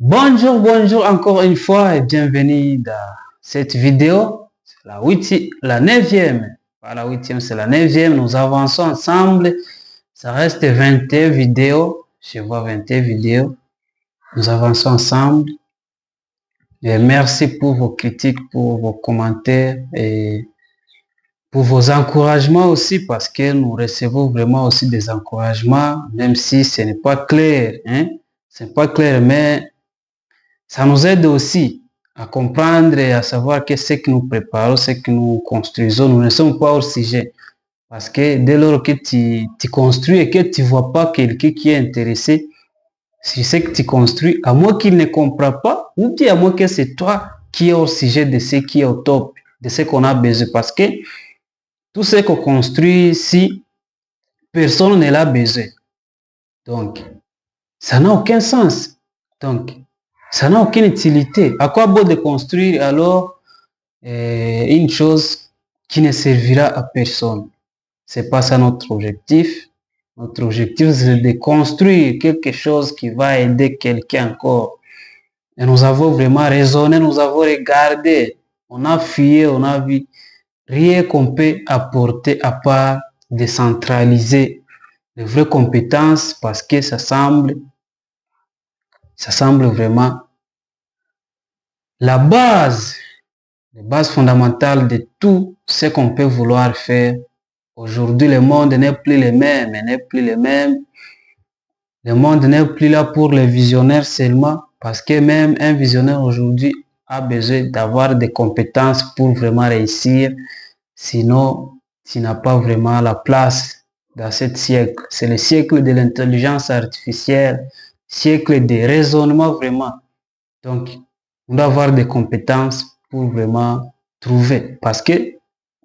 Bonjour encore une fois et bienvenue dans cette vidéo. C'est la neuvième. Pas la huitième, c'est la neuvième. Nous avançons ensemble. Ça reste 21 vidéos. Je vois 21 vidéos. Nous avançons ensemble. Et merci pour vos critiques, pour vos commentaires et pour vos encouragements aussi parce que nous recevons vraiment aussi des encouragements, même si ce n'est pas clair, hein. Ce n'est pas clair, mais ça nous aide aussi à comprendre et à savoir que ce que nous préparons, ce que nous construisons, nous ne sommes pas au sujet. Parce que dès lors que tu construis et que tu ne vois pas quelqu'un qui est intéressé sur ce que tu construis, à moins qu'il ne comprenne pas, ou bien à moins que c'est toi qui es au sujet de ce qui est au top, de ce qu'on a besoin. Parce que tout ce qu'on construit ici, personne ne l'a besoin. Donc, ça n'a aucun sens. Donc, ça n'a aucune utilité. À quoi bon de construire alors une chose qui ne servira à personne? C'est pas ça notre objectif. Notre objectif, c'est de construire quelque chose qui va aider quelqu'un encore. Et nous avons vraiment raisonné, nous avons regardé, on a fouillé, on a vu rien qu'on peut apporter à part décentraliser les vraies compétences parce que ça semble vraiment la base fondamentale de tout ce qu'on peut vouloir faire. Aujourd'hui, le monde n'est plus le même, Le monde n'est plus là pour les visionnaires seulement, parce que même un visionnaire aujourd'hui a besoin d'avoir des compétences pour vraiment réussir. Sinon, tu n'as pas vraiment la place dans ce siècle. C'est le siècle de l'intelligence artificielle, siècle de raisonnement vraiment. Donc, on doit avoir des compétences pour vraiment trouver. Parce que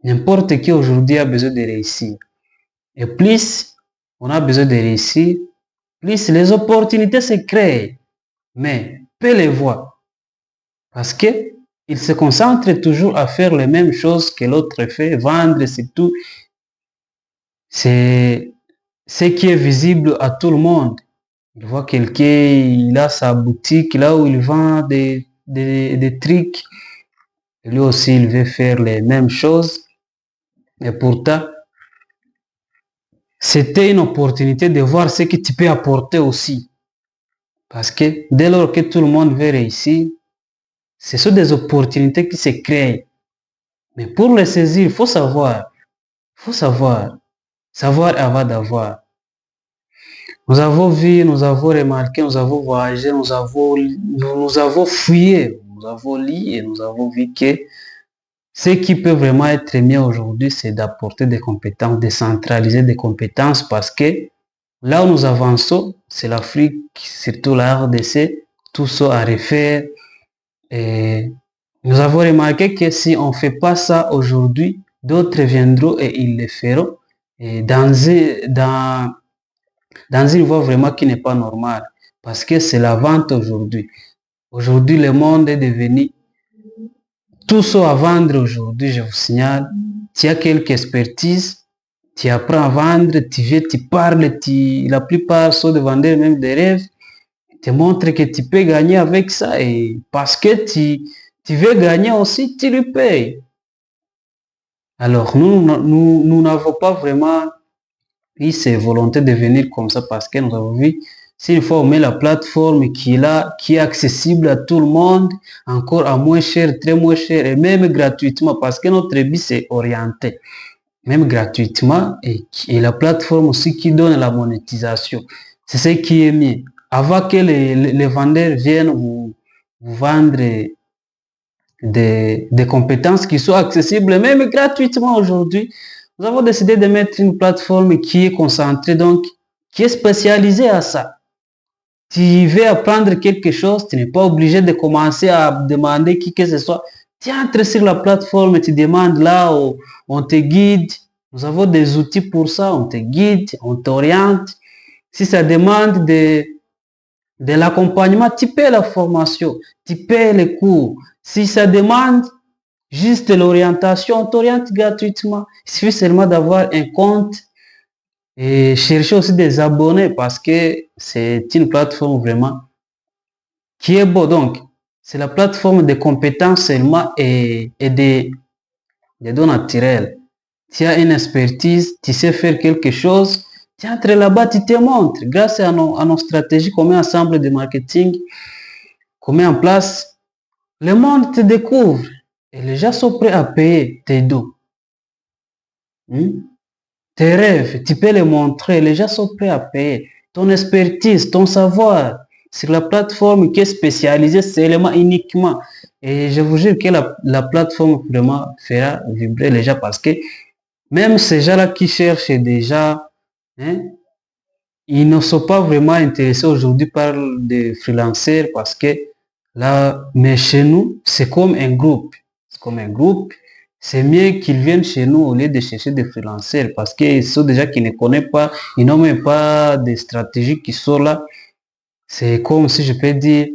n'importe qui aujourd'hui a besoin de réussir. Et plus on a besoin de réussir, plus les opportunités se créent. Mais peu les voient. Parce que il se concentre toujours à faire les mêmes choses que l'autre fait, vendre, c'est tout. C'est ce qui est visible à tout le monde. Il voit quelqu'un, il a sa boutique là où il vend des trucs. Lui aussi, il veut faire les mêmes choses. Et pourtant, c'était une opportunité de voir ce que tu peux apporter aussi. Parce que dès lors que tout le monde veut réussir, ce sont des opportunités qui se créent. Mais pour les saisir, il faut savoir. Il faut savoir. Savoir avant d'avoir. Nous avons vu, nous avons remarqué, nous avons voyagé, nous avons fouillé, nous avons lu et nous avons vu que ce qui peut vraiment être mieux aujourd'hui, c'est d'apporter des compétences, de centraliser des compétences parce que là où nous avançons, c'est l'Afrique, surtout la RDC, tout ça à refaire. Et nous avons remarqué que si on ne fait pas ça aujourd'hui, d'autres viendront et ils le feront. Et dans une voie vraiment qui n'est pas normale. Parce que c'est la vente aujourd'hui. Aujourd'hui, le monde est devenu tout ça à vendre aujourd'hui, je vous signale. Tu as quelques expertises, tu apprends à vendre, tu viens, tu parles, la plupart sont de vendeurs même des rêves, te montrent que tu peux gagner avec ça et parce que tu veux gagner aussi, tu lui payes. Alors, nous n'avons pas vraiment eu ces volontés de venir comme ça parce que nous avons vu, s'il faut mettre la plateforme qui est là, qui est accessible à tout le monde, encore à moins cher, très moins cher, et même gratuitement, parce que notre but c'est orienté, même gratuitement, et la plateforme aussi qui donne la monétisation. C'est ce qui est mieux. Avant que les vendeurs viennent vous vendre des compétences qui sont accessibles, même gratuitement aujourd'hui, nous avons décidé de mettre une plateforme qui est concentrée, donc qui est spécialisée à ça. Tu veux apprendre quelque chose, tu n'es pas obligé de commencer à demander qui que ce soit. Tu entres sur la plateforme, tu demandes là, on te guide. Nous avons des outils pour ça, on te guide, on t'oriente. Si ça demande de l'accompagnement, tu paies la formation, tu paies les cours. Si ça demande juste l'orientation, on t'oriente gratuitement. Il suffit seulement d'avoir un compte et chercher aussi des abonnés parce que c'est une plateforme vraiment qui est beau. Donc, c'est la plateforme de compétences seulement et des dons naturels. Tu as une expertise, tu sais faire quelque chose, tu entres là-bas, tu te montres. Grâce à nos stratégies qu'on met ensemble de marketing, qu'on met en place, le monde te découvre. Et les gens sont prêts à payer tes dons. Tes rêves, tu peux les montrer. Les gens sont prêts à payer. Ton expertise, ton savoir sur la plateforme qui est spécialisée seulement, uniquement. Et je vous jure que la plateforme vraiment fera vibrer les gens parce que même ces gens-là qui cherchent déjà, hein, ils ne sont pas vraiment intéressés aujourd'hui par des freelancers parce que là, mais chez nous, c'est comme un groupe. C'est comme un groupe. C'est mieux qu'ils viennent chez nous au lieu de chercher des freelancers parce qu'ils sont déjà qui ne connaissent pas, ils n'ont même pas des stratégies qui sont là. C'est comme si je peux dire,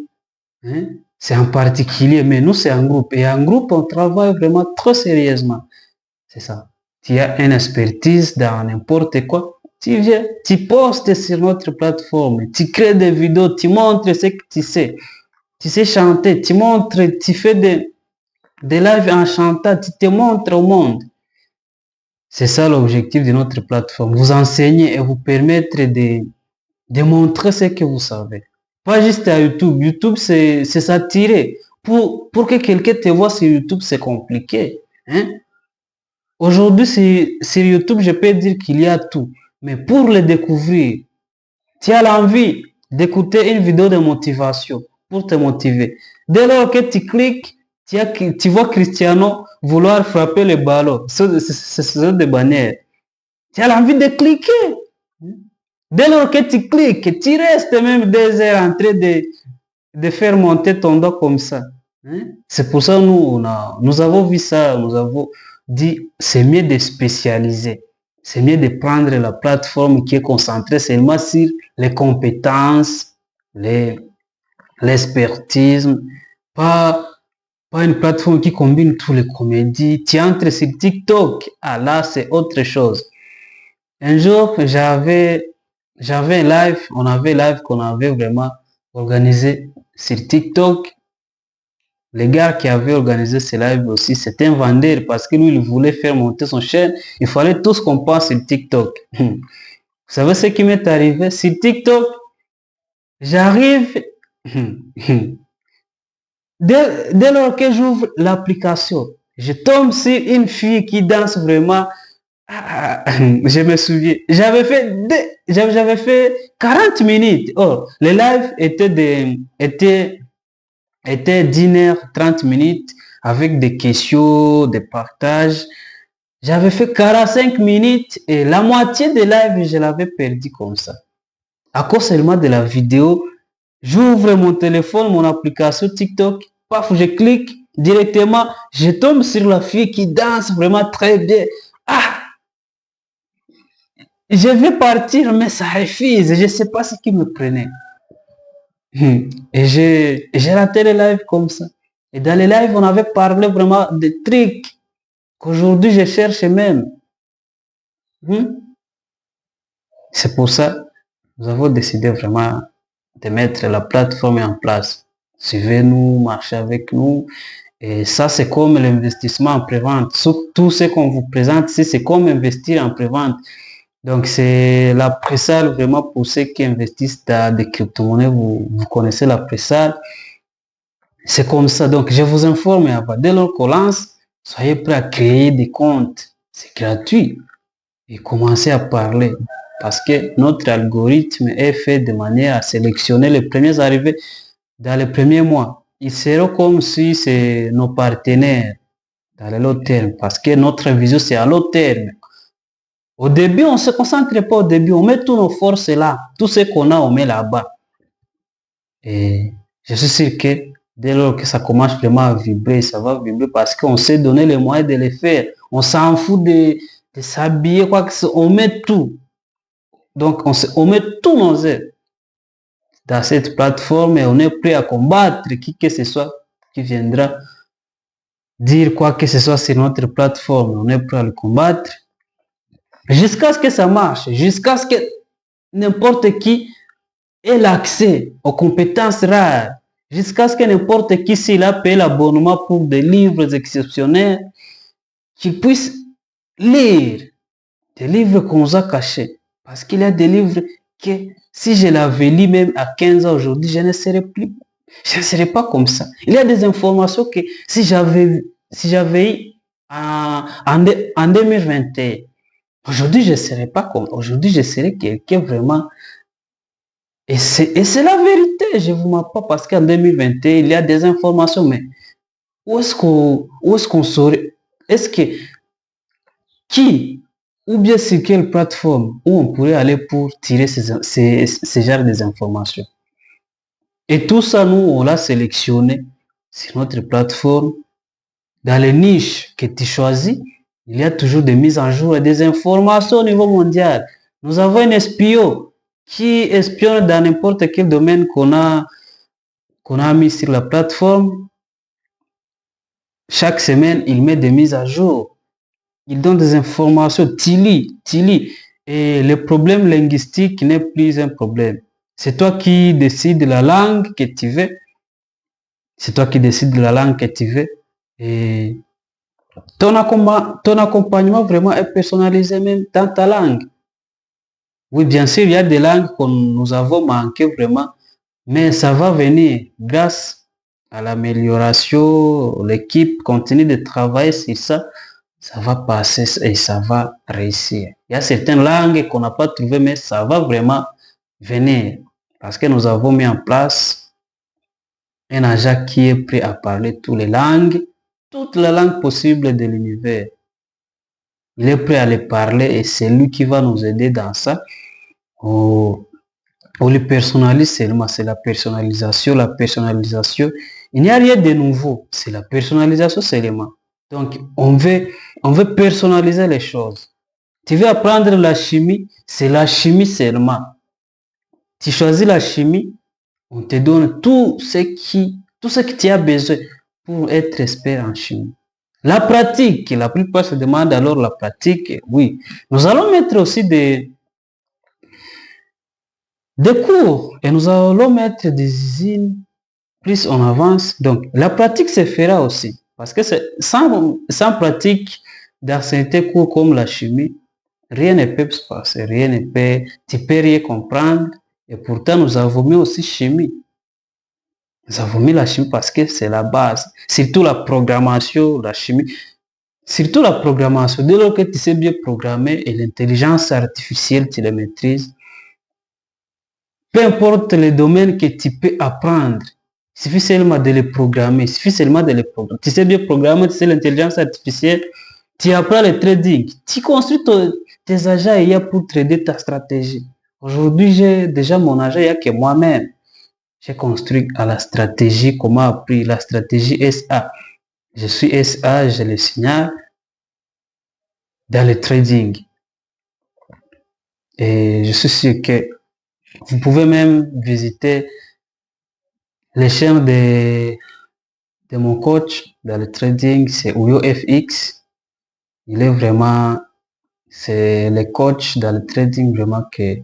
hein, c'est en particulier, mais nous c'est un groupe. Et en groupe, on travaille vraiment trop sérieusement. C'est ça. Tu as une expertise dans n'importe quoi. Tu viens, tu postes sur notre plateforme, tu crées des vidéos, tu montres ce que tu sais. Tu sais chanter, tu montres, tu fais des lives en chantant, tu te montres au monde. C'est ça l'objectif de notre plateforme. Vous enseigner et vous permettre de montrer ce que vous savez. Pas juste à YouTube. YouTube, c'est s'attirer. Pour que quelqu'un te voit sur YouTube, c'est compliqué. Hein? Aujourd'hui, sur YouTube, je peux dire qu'il y a tout. Mais pour le découvrir, tu as l'envie d'écouter une vidéo de motivation pour te motiver. Dès lors que tu cliques, tu vois Cristiano vouloir frapper le ballon. Ce sont des bannières. Tu as l'envie de cliquer. Dès lors que tu cliques, tu restes même 2 heures en train de faire monter ton dos comme ça. C'est pour ça que nous avons vu ça, nous avons dit c'est mieux de spécialiser. C'est mieux de prendre la plateforme qui est concentrée seulement sur les compétences, l'expertise, pas une plateforme qui combine tous les comédies. Tu entres sur TikTok, ah là c'est autre chose. Un jour, j'avais un live, on avait un live qu'on avait vraiment organisé sur TikTok. Le gars qui avait organisé ce live aussi, c'était un vendeur parce que lui, il voulait faire monter son chaîne. Il fallait tous qu'on passe sur TikTok. Vous savez ce qui m'est arrivé? Sur TikTok, j'arrive, dès lors que j'ouvre l'application, je tombe sur une fille qui danse vraiment. Je me souviens, j'avais fait 40 minutes. Oh, le live était d'1 heure 30 minutes avec des questions, des partages. J'avais fait 45 minutes et la moitié de live, je l'avais perdu comme ça. À cause seulement de la vidéo, j'ouvre mon téléphone, mon application TikTok, paf, je clique directement, je tombe sur la fille qui danse vraiment très bien. Ah! Je vais partir, mais ça refuse. Je ne sais pas ce qui me prenait. Et j'ai raté les lives comme ça. Et dans les lives, on avait parlé vraiment des trucs qu'aujourd'hui je cherche même. C'est pour ça que nous avons décidé vraiment de mettre la plateforme en place. Suivez-nous, marchez avec nous. Et ça, c'est comme l'investissement en prévente. Tout ce qu'on vous présente ici, c'est comme investir en prévente. Donc, c'est la pré-salle vraiment pour ceux qui investissent dans des crypto-monnaies. Vous connaissez la pré-salle. C'est comme ça. Donc, je vous informe avant. Dès lors qu'on lance, soyez prêts à créer des comptes. C'est gratuit. Et commencez à parler. Parce que notre algorithme est fait de manière à sélectionner les premiers arrivés dans les premiers mois. Ils seront comme si c'est nos partenaires dans le long terme. Parce que notre vision, c'est à long terme. Au début, on ne se concentre pas au début, on met toutes nos forces là, tout ce qu'on a, on met là-bas. Et je suis sûr que dès lors que ça commence vraiment à vibrer, ça va vibrer parce qu'on s'est donné les moyens de le faire. On s'en fout de s'habiller, quoi que ce soit, on met tout. Donc, on met tous nos aides dans cette plateforme et on est prêt à combattre qui que ce soit qui viendra dire quoi que ce soit sur notre plateforme. On est prêt à le combattre. Jusqu'à ce que ça marche, jusqu'à ce que n'importe qui ait l'accès aux compétences rares jusqu'à ce que n'importe qui, s'il a payé l'abonnement pour des livres exceptionnels, qu'il puisse lire des livres qu'on nous a cachés. Parce qu'il y a des livres que si je l'avais lu même à 15 ans aujourd'hui, je ne serais pas comme ça. Il y a des informations que si j'avais eu en 2021, aujourd'hui je ne serais pas comme, aujourd'hui je serais quelqu'un vraiment. Et c'est la vérité, je ne vous mens pas, parce qu'en 2021, il y a des informations, mais où est-ce qu'on saurait, est-ce que, qui, ou bien sur quelle plateforme où on pourrait aller pour tirer ces genres des informations. Et tout ça, nous, on l'a sélectionné sur notre plateforme. Dans les niches que tu choisis, il y a toujours des mises en jour et des informations au niveau mondial. Nous avons un espion qui espionne dans n'importe quel domaine qu'on a mis sur la plateforme. Chaque semaine, il met des mises à jour. Il donne des informations. Tili. Et le problème linguistique n'est plus un problème. C'est toi qui décides la langue que tu veux. C'est toi qui décides de la langue que tu veux. Et ton accompagnement vraiment est personnalisé même dans ta langue. Oui, bien sûr, il y a des langues que nous avons manqué vraiment, mais ça va venir grâce à l'amélioration. L'équipe continue de travailler sur ça. Ça va passer et ça va réussir. Il y a certaines langues qu'on n'a pas trouvées, mais ça va vraiment venir parce que nous avons mis en place un agent qui est prêt à parler toutes les langues possibles de l'univers. Il est prêt à les parler et c'est lui qui va nous aider dans ça. On le personnalise seulement, c'est la personnalisation. Il n'y a rien de nouveau, c'est la personnalisation seulement. Donc, on veut personnaliser les choses. Tu veux apprendre la chimie, c'est la chimie seulement. Tu choisis la chimie, on te donne tout ce que tu as besoin pour être expert en chimie. La pratique, la plupart se demandent alors la pratique. Oui, nous allons mettre aussi des cours et nous allons mettre des usines plus on avance. Donc, la pratique se fera aussi. Parce que sans pratique dans certains cours comme la chimie, rien ne peut se passer, tu peux rien comprendre. Et pourtant, nous avons mis aussi chimie. Nous avons mis la chimie parce que c'est la base. Surtout la programmation, la chimie. Surtout la programmation. Dès lors que tu sais bien programmer et l'intelligence artificielle, tu la maîtrises, peu importe les domaines que tu peux apprendre, il suffit seulement de les programmer. Tu sais bien programmer, tu sais l'intelligence artificielle, tu apprends le trading. Tu construis tes agents IA pour trader ta stratégie. Aujourd'hui, j'ai déjà mon agent IA que moi-même. J'ai construit à la stratégie, comment appris la stratégie SA. Je suis SA, je le signale dans le trading. Et je suis sûr que vous pouvez même visiter les chaînes de mon coach dans le trading, c'est Uyo FX. Il est vraiment, c'est le coach dans le trading vraiment que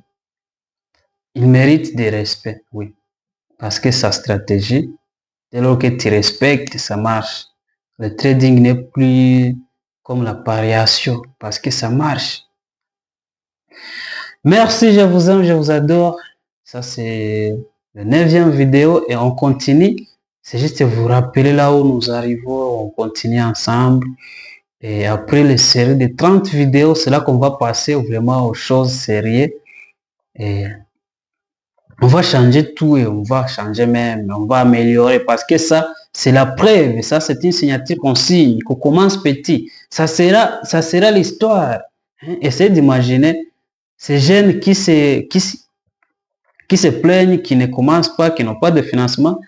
il mérite des respects, oui. Parce que sa stratégie, dès lors que tu respectes, ça marche. Le trading n'est plus comme la pariation parce que ça marche. Merci, je vous aime, je vous adore. Ça, c'est la 9e vidéo et on continue. C'est juste vous rappeler là où nous arrivons, on continue ensemble. Et après les séries de 30 vidéos, c'est là qu'on va passer vraiment aux choses sérieuses. Et on va changer tout et on va changer même, on va améliorer parce que ça, c'est la preuve. Ça, c'est une signature qu'on signe, qu'on commence petit. Ça sera l'histoire. Essayez d'imaginer ces jeunes qui se plaignent, qui ne commencent pas, qui n'ont pas de financement.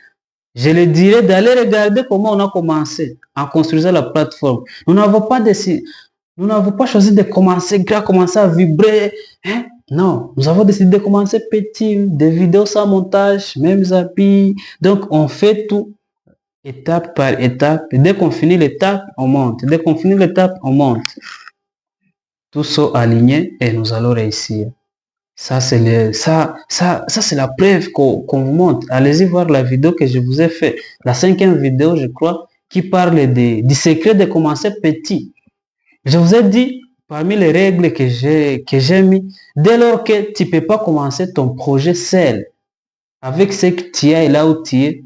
Je les dirais d'aller regarder comment on a commencé en construisant la plateforme. Nous n'avons pas choisi de commencer grand, commencer à vibrer. Non, nous avons décidé de commencer petit, des vidéos sans montage, mêmes habits. Donc, on fait tout étape par étape. Et dès qu'on finit l'étape, on monte. Dès qu'on finit l'étape, on monte. Tout ça aligné et nous allons réussir. Ça, c'est la preuve qu'on vous montre. Allez-y voir la vidéo que je vous ai fait. La 5e vidéo, je crois, qui parle du secret de commencer petit. Je vous ai dit, parmi les règles que j'ai mis, dès lors que tu ne peux pas commencer ton projet seul, avec ce que tu as et là où tu es,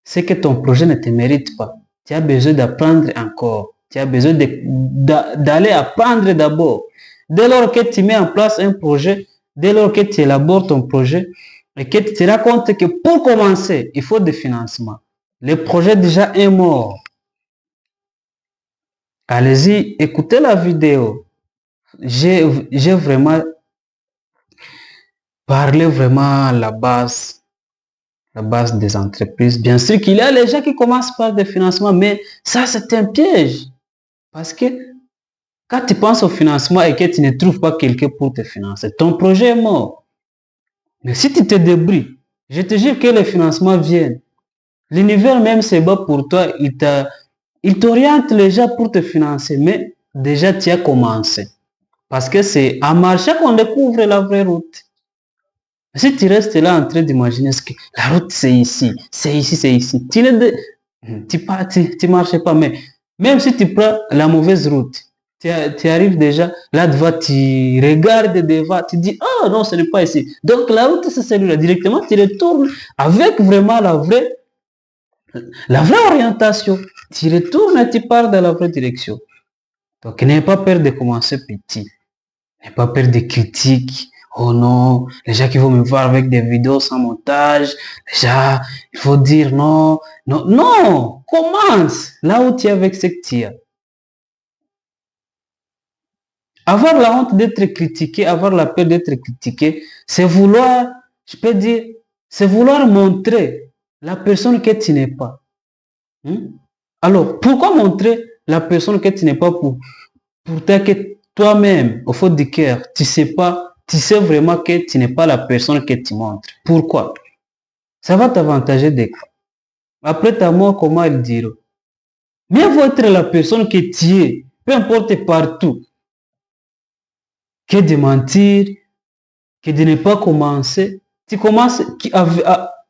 c'est que ton projet ne te mérite pas. Tu as besoin d'apprendre encore. Tu as besoin d'aller apprendre d'abord. Dès lors que tu mets en place un projet, dès lors que tu élabores ton projet, et que tu te rends compte que pour commencer, il faut des financements. Le projet déjà est mort. Allez-y, écoutez la vidéo. J'ai vraiment parlé vraiment la base des entreprises. Bien sûr qu'il y a les gens qui commencent par des financements, mais ça c'est un piège. Parce que quand tu penses au financement et que tu ne trouves pas quelqu'un pour te financer, ton projet est mort. Mais si tu te débrouilles, je te jure que les financements viennent. L'univers même se bat pour toi, il t'oriente déjà pour te financer, mais déjà tu as commencé. Parce que c'est en marchant qu'on découvre la vraie route. Si tu restes là en train d'imaginer ce que la route c'est ici, c'est ici, c'est ici, tu marches pas, mais même si tu prends la mauvaise route, tu arrives déjà là devant, tu regardes devant, tu dis oh non, ce n'est pas ici. Donc la route c'est celle-là. Directement tu retournes avec vraiment la vraie orientation. Tu retournes et tu pars dans la vraie direction. Donc n'aie pas peur de commencer petit. N'aie pas peur des critiques. Oh non, les gens qui vont me voir avec des vidéos sans montage, déjà, il faut dire non, non, non, commence là où tu es avec ce que tu as. Avoir la honte d'être critiqué, avoir la peur d'être critiqué, c'est vouloir, je peux dire, c'est vouloir montrer la personne que tu n'es pas. Alors, pourquoi montrer la personne que tu n'es pas pour que toi-même, au fond du cœur, tu sais vraiment que tu n'es pas la personne que tu montres. Pourquoi? Ça va t'avantager de quoi? Après ta mort, comment ils diront? Mieux vaut être la personne que tu es, peu importe partout, que de mentir, que de ne pas commencer. Tu commences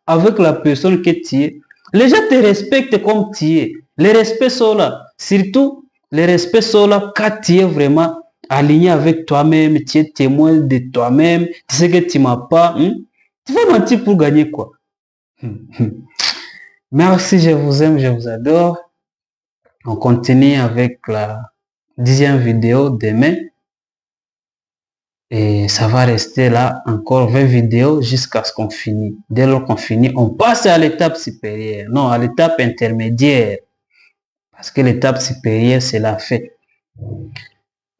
avec la personne que tu es. Les gens te respectent comme tu es. Les respects sont là. Surtout, les respects sont là quand tu es vraiment aligné avec toi-même, tu es témoin de toi-même, tu sais que tu ne m'as pas. Tu vas mentir pour gagner quoi? Merci, je vous aime, je vous adore. On continue avec la 10e vidéo demain. Et ça va rester là encore 20 vidéos jusqu'à ce qu'on finisse. Dès lors qu'on finit, on passe à l'étape supérieure. Non, à l'étape intermédiaire. Parce que l'étape supérieure, c'est la fête.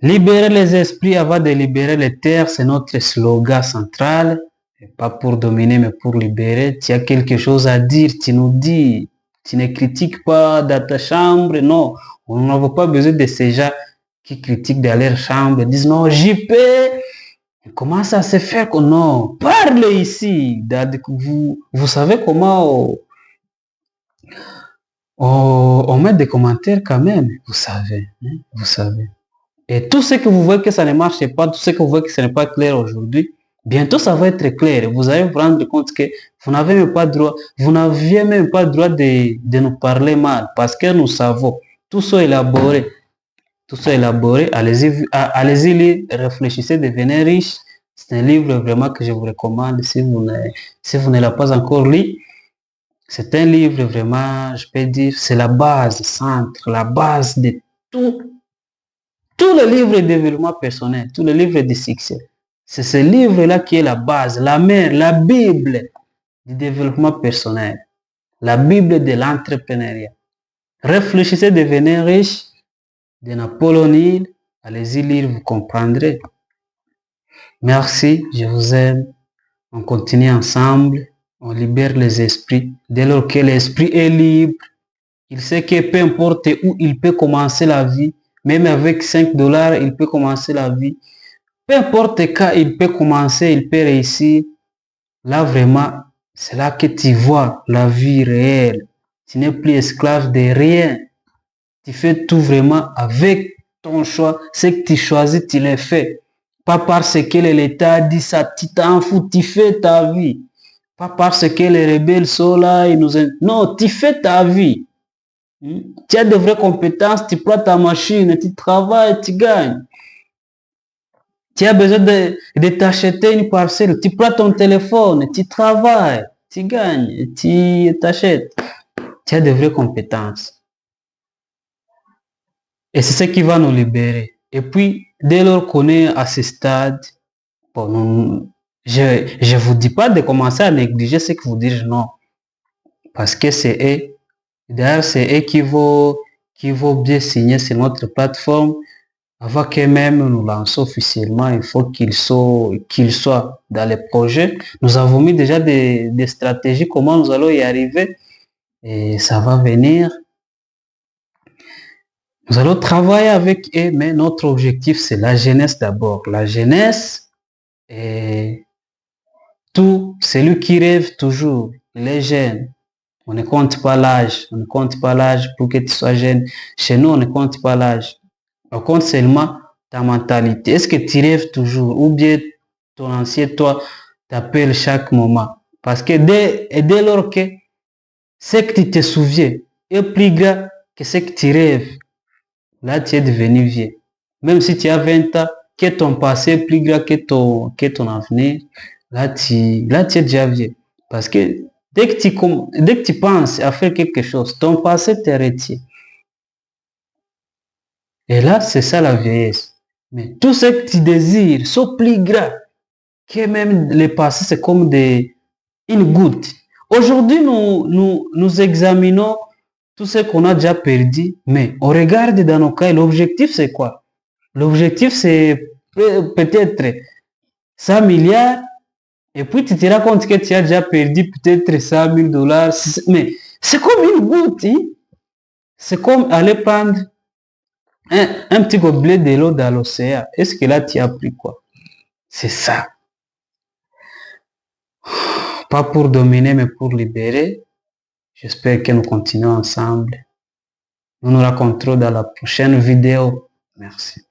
Libérer les esprits avant de libérer les terres, c'est notre slogan central. Et pas pour dominer, mais pour libérer. Tu as quelque chose à dire, tu nous dis. Tu ne critiques pas dans ta chambre. Non, on n'a pas besoin de ces gens qui critiquent dans leur chambre. Ils disent non, JP. Comment ça se fait que non? Parle ici. Vous savez comment on met des commentaires quand même. Vous savez. Vous savez. Et tout ce que vous voyez que ça ne marche pas, tout ce que vous voyez que ce n'est pas clair aujourd'hui, bientôt ça va être clair. Vous allez vous rendre compte que vous n'avez même pas droit, vous n'aviez même pas droit de nous parler mal parce que nous savons. Tout ça élaboré. Tout ça élaboré. Allez-y lire, réfléchissez, devenez riche. C'est un livre vraiment que je vous recommande si vous ne l'avez pas encore lu. C'est un livre vraiment, je peux dire, c'est la base, centre, la base de tout. Tous les livres de développement personnel, tous les livres de succès. C'est ce livre-là qui est la base, la mère, la Bible du développement personnel. La Bible de l'entrepreneuriat. Réfléchissez, devenez riche de Napoléon Hill. Allez-y lire, vous comprendrez. Merci, je vous aime. On continue ensemble. On libère les esprits. Dès lors que l'esprit est libre, il sait que peu importe où il peut commencer la vie, même avec 5 dollars, il peut commencer la vie. Peu importe quand il peut commencer, il peut réussir. Là, vraiment, c'est là que tu vois la vie réelle. Tu n'es plus esclave de rien. Tu fais tout vraiment avec ton choix. Ce que tu choisis, tu le fais. Pas parce que l'État a dit ça, tu t'en fous, tu fais ta vie. Pas parce que les rebelles sont là, ils nous... Non, tu fais ta vie. Tu as de vraies compétences, tu prends ta machine, tu travailles, tu gagnes. Tu as besoin de t'acheter une parcelle, tu prends ton téléphone, tu travailles, tu gagnes, tu t'achètes. Tu as de vraies compétences. Et c'est ce qui va nous libérer. Et puis, dès lors qu'on est à ce stade, bon, je ne vous dis pas de commencer à négliger ce que vous dites, non. Parce que c'est eux, d'ailleurs, c'est eux qui vont bien signer sur notre plateforme. Avant que même nous lançons officiellement, il faut qu'ils soient dans les projets. Nous avons mis déjà des stratégies, comment nous allons y arriver. Et ça va venir. Nous allons travailler avec eux, mais notre objectif, c'est la jeunesse d'abord. La jeunesse et tout, celui qui rêve toujours, les jeunes. On ne compte pas l'âge. On ne compte pas l'âge pour que tu sois jeune. Chez nous, on ne compte pas l'âge. On compte seulement ta mentalité. Est-ce que tu rêves toujours? Ou bien ton ancien toi t'appelle chaque moment? Parce que dès lors que ce que tu te souviens est plus grand que ce que tu rêves, là, tu es devenu vieux. Même si tu as 20 ans, que ton passé est plus grand que ton avenir, là, tu es déjà vieux. Parce que dès que tu penses à faire quelque chose, ton passé te retient. Et là, c'est ça la vieillesse. Mais tout ce que tu désires sont plus grands que même le passé, c'est comme une goutte. Aujourd'hui, nous examinons tout ce qu'on a déjà perdu, mais on regarde dans nos cas, l'objectif c'est quoi? L'objectif c'est peut-être 100 milliards, et puis tu te rends compte que tu as déjà perdu peut-être 100 000 dollars, mais c'est comme une goutte, hein? C'est comme aller prendre un petit gobelet de l'eau dans l'océan. Est-ce que là tu as pris quoi? C'est ça. Pas pour dominer, mais pour libérer. J'espère que nous continuons ensemble. Nous nous rencontrons dans la prochaine vidéo. Merci.